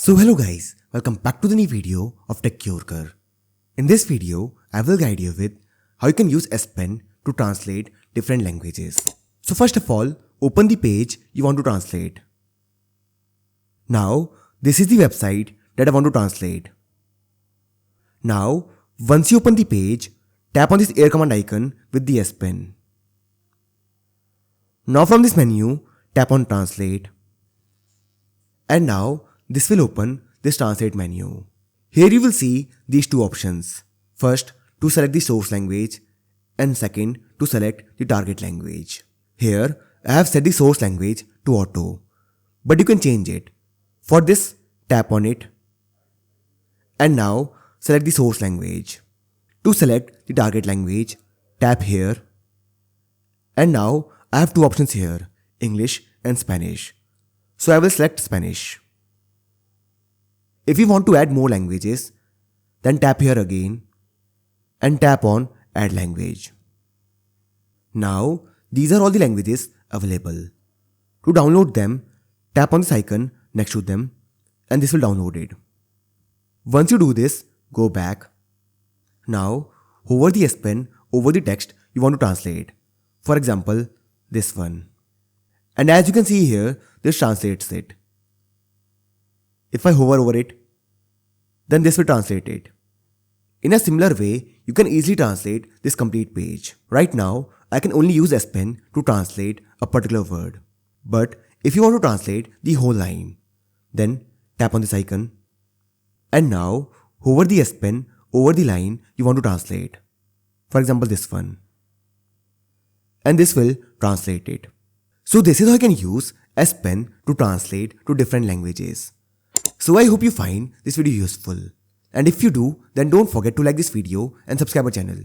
So hello guys, welcome back to the new video of TechCureker. In this video, I will guide you with how you can use S Pen to translate different languages. So first of all, open the page you want to translate. Now, this is the website that I want to translate. Now, once you open the page, tap on this air command icon with the S Pen. Now from this menu, tap on translate. And now, this will open this translate menu. Here you will see these two options. First, to select the source language, and second, to select the target language. Here, I have set the source language to auto, but you can change it. For this, tap on it. And now, select the source language. To select the target language, tap here. And now, I have two options here, English and Spanish. So I will select Spanish. If you want to add more languages, then tap here again and tap on Add Language. Now, these are all the languages available. To download them, tap on this icon next to them and this will download it. Once you do this, go back. Now, hover the S Pen over the text you want to translate. For example, this one. And as you can see here, this translates it. If I hover over it, then this will translate it. In a similar way, you can easily translate this complete page. Right now, I can only use S Pen to translate a particular word. But if you want to translate the whole line, then tap on this icon. And now, hover the S Pen over the line you want to translate. For example, this one. And this will translate it. So this is how I can use S Pen to translate to different languages. So I hope you find this video useful. And if you do, then don't forget to like this video and subscribe our channel.